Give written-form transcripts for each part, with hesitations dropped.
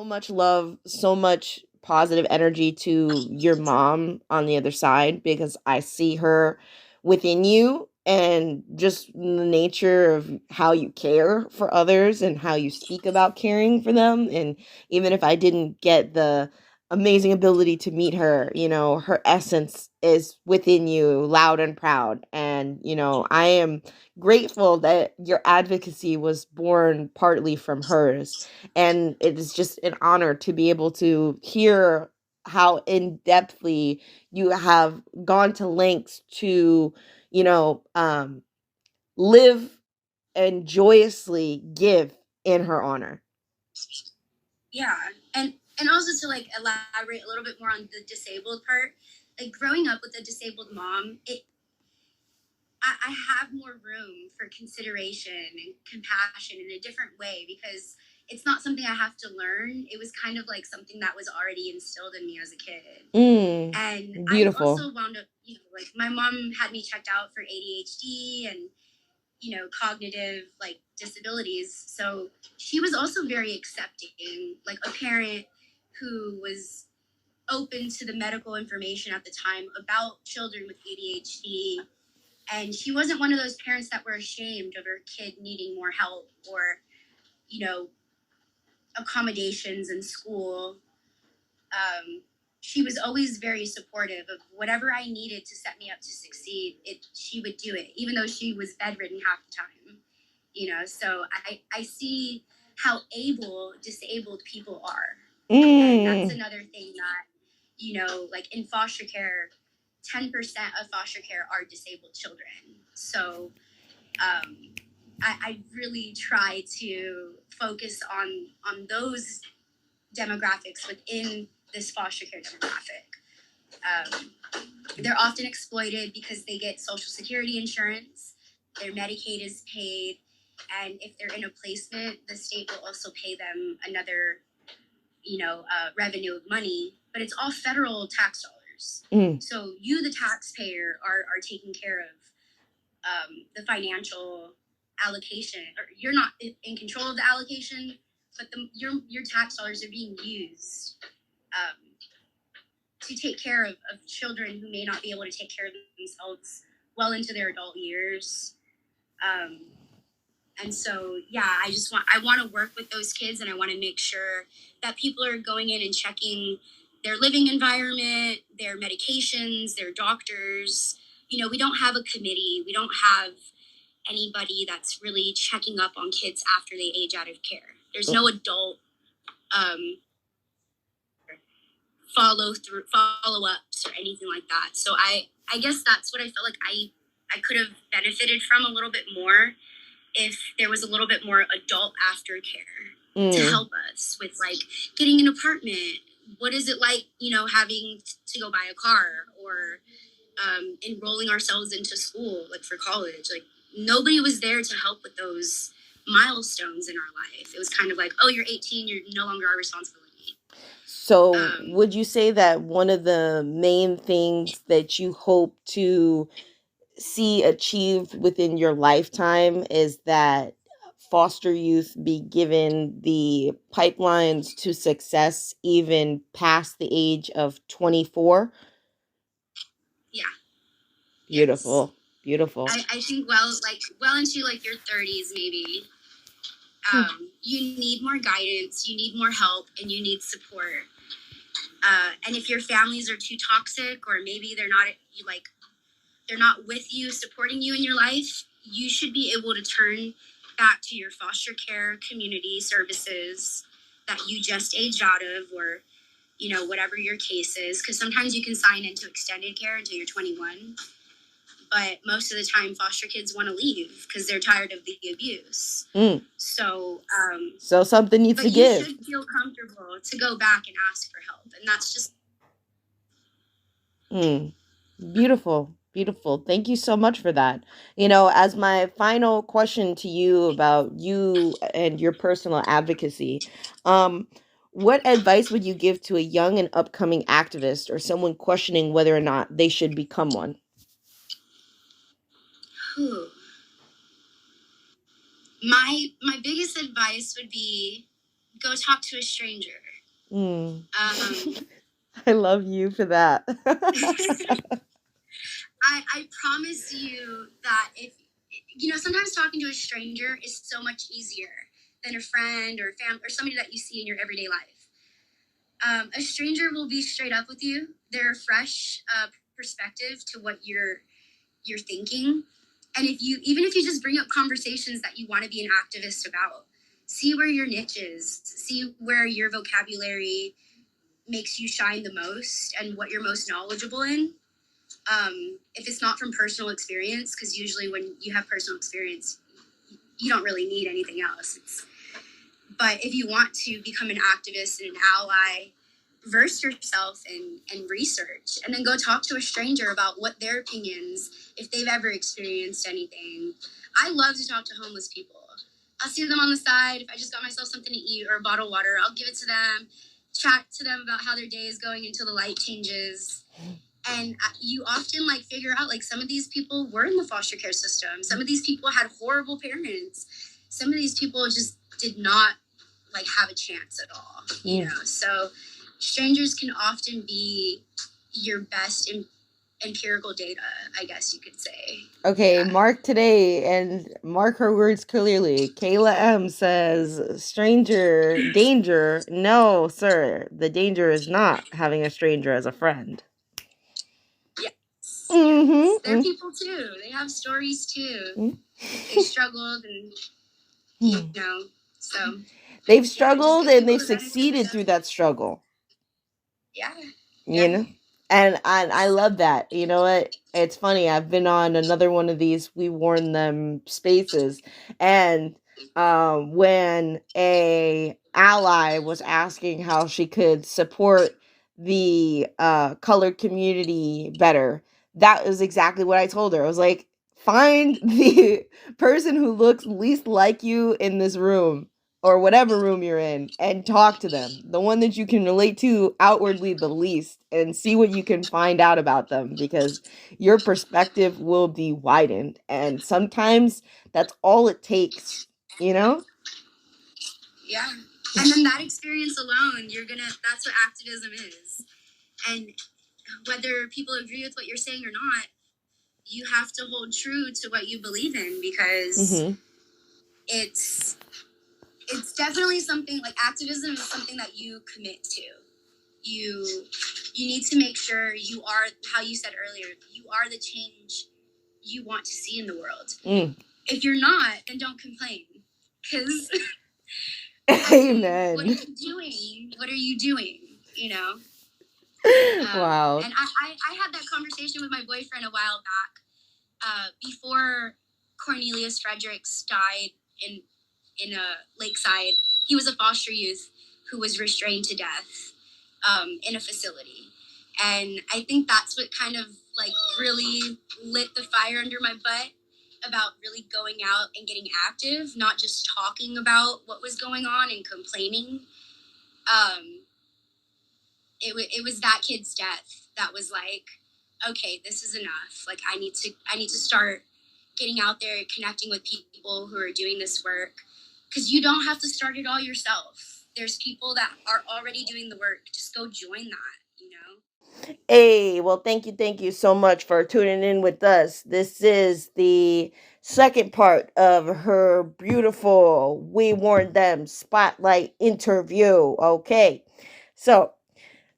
much love, so much positive energy to your mom on the other side, because I see her within you, and just the nature of how you care for others and how you speak about caring for them. And even if I didn't get the amazing ability to meet her, her essence is within you, loud and proud. And, I am grateful that your advocacy was born partly from hers. And it is just an honor to be able to hear how in depthly you have gone to lengths to, you know, um, live and joyously give in her honor. Yeah, and also to like elaborate a little bit more on the disabled part, like growing up with a disabled mom, I have more room for consideration and compassion in a different way, because it's not something I have to learn. It was kind of like something that was already instilled in me as a kid. And I Beautiful. also wound up, like my mom had me checked out for ADHD and, cognitive like disabilities. So she was also very accepting, like a parent who was open to the medical information at the time about children with ADHD. And she wasn't one of those parents that were ashamed of her kid needing more help or, accommodations in school. She was always very supportive of whatever I needed to set me up to succeed. She would do it, even though she was bedridden half the time. So I see how able disabled people are. And that's another thing that, like in foster care, 10% of foster care are disabled children. So I really try to focus on those demographics within this foster care demographic. They're often exploited because they get Social Security insurance, their Medicaid is paid, and if they're in a placement, the state will also pay them another, revenue of money, but it's all federal tax dollars. So you, the taxpayer, are taking care of the financial allocation, or you're not in control of the allocation, but your tax dollars are being used to take care of children who may not be able to take care of themselves well into their adult years. And so, yeah, I want to work with those kids, and I want to make sure that people are going in and checking their living environment, their medications, their doctors. We don't have a committee. We don't have anybody that's really checking up on kids after they age out of care. There's no adult follow ups or anything like that. So I guess that's what I felt like I could have benefited from a little bit more if there was a little bit more adult aftercare to help us with like getting an apartment. What is it like, having to go buy a car, or enrolling ourselves into school, like for college? Like nobody was there to help with those milestones in our life. It was kind of like, oh, you're 18, you're no longer our responsibility. So would you say that one of the main things that you hope to see achieved within your lifetime is that foster youth be given the pipelines to success even past the age of 24? Yeah. Beautiful. Yes. Beautiful. I think well into like your 30s maybe. You need more guidance, you need more help, and you need support. And if your families are too toxic, or maybe they're not with you, supporting you in your life, you should be able to turn back to your foster care community services that you just aged out of, or whatever your case is, because sometimes you can sign into extended care until you're 21, but most of the time foster kids want to leave because they're tired of the abuse. So something needs to give. You should feel comfortable to go back and ask for help, and that's just Beautiful. Beautiful. Thank you so much for that. As my final question to you about you and your personal advocacy, what advice would you give to a young and upcoming activist, or someone questioning whether or not they should become one? My biggest advice would be go talk to a stranger. I love you for that. I promise you that if, sometimes talking to a stranger is so much easier than a friend or family or somebody that you see in your everyday life. A stranger will be straight up with you. They're a fresh perspective to what you're thinking. And even if you just bring up conversations that you want to be an activist about, see where your niche is, see where your vocabulary makes you shine the most and what you're most knowledgeable in. If it's not from personal experience, because usually when you have personal experience, you don't really need anything else. But if you want to become an activist and an ally, verse yourself in research, and then go talk to a stranger about what their opinions, if they've ever experienced anything. I love to talk to homeless people. I'll see them on the side. If I just got myself something to eat or a bottle of water, I'll give it to them, chat to them about how their day is going until the light changes. And you often figure out some of these people were in the foster care system. Some of these people had horrible parents. Some of these people just did not have a chance at all, you know? So strangers can often be your best empirical data, I guess you could say. Okay, yeah. Mark today, and mark her words clearly. Kayla M says, stranger, danger. No, sir. The danger is not having a stranger as a friend. Yes. Mm-hmm. They're people too. They have stories too. Mm-hmm. They struggled and, so. They've struggled and they've succeeded through that struggle. Yeah. You know? And I love that. You know what? It's funny. I've been on another one of these We Warn Them spaces. And when a ally was asking how she could support the colored community better, that was exactly what I told her. I was like, find the person who looks least like you in this room or whatever room you're in and talk to them. The one that you can relate to outwardly the least, and see what you can find out about them, because your perspective will be widened. And sometimes that's all it takes, Yeah. And then that experience alone, that's what activism is. And whether people agree with what you're saying or not, you have to hold true to what you believe in, because it's definitely something activism is something that you commit to. You need to make sure you are, how you said earlier, you are the change you want to see in the world. If you're not, then don't complain, because amen. What are you doing? Wow. And I had that conversation with my boyfriend a while back, before Cornelius Fredericks died in a Lakeside. He was a foster youth who was restrained to death in a facility. And I think that's what kind of really lit the fire under my butt about really going out and getting active, not just talking about what was going on and complaining. It was that kid's death that was okay, this is enough. I need to start getting out there, connecting with people who are doing this work, because you don't have to start it all yourself. There's people that are already doing the work. Just go join that, Hey, well, thank you so much for tuning in with us. This is the second part of her beautiful We Warned Them spotlight interview. Okay, so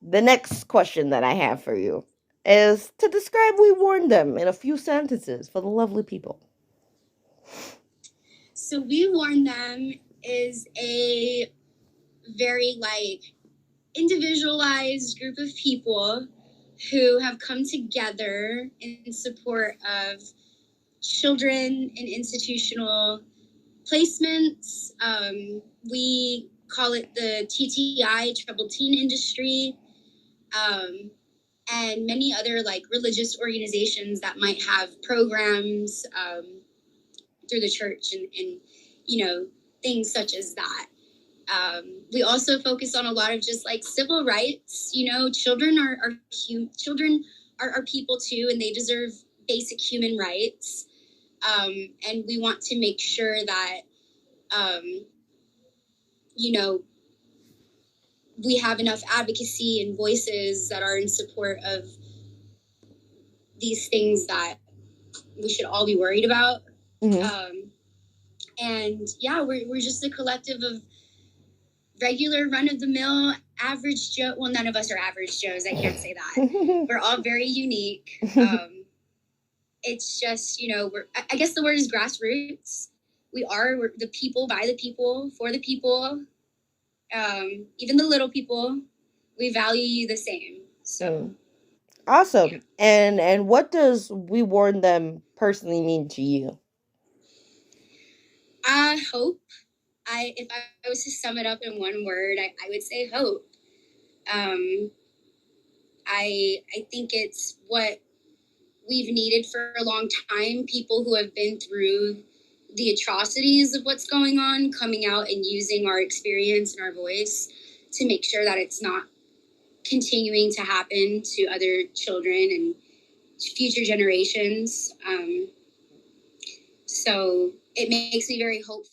the next question that I have for you is to describe We Warned Them in a few sentences for the lovely people. So We Warned Them is a very individualized group of people who have come together in support of children in institutional placements. We call it the TTI, troubled teen industry, and many other religious organizations that might have programs through the church and things such as that. We also focus on a lot of just civil rights. Children children are people too, and they deserve basic human rights. And we want to make sure that we have enough advocacy and voices that are in support of these things that we should all be worried about. And yeah, we're just a collective of regular run-of-the-mill average Joe. Well, none of us are average Joes. I can't say that. We're all very unique. It's just, I guess the word is grassroots. We're the people, by the people, for the people. Even the little people, we value you the same. So awesome. Yeah. And what does we warn them personally mean to you? Hope. If I was to sum it up in one word, I would say hope. I think it's what we've needed for a long time. People who have been through the atrocities of what's going on, coming out and using our experience and our voice to make sure that it's not continuing to happen to other children and future generations. So it makes me very hopeful.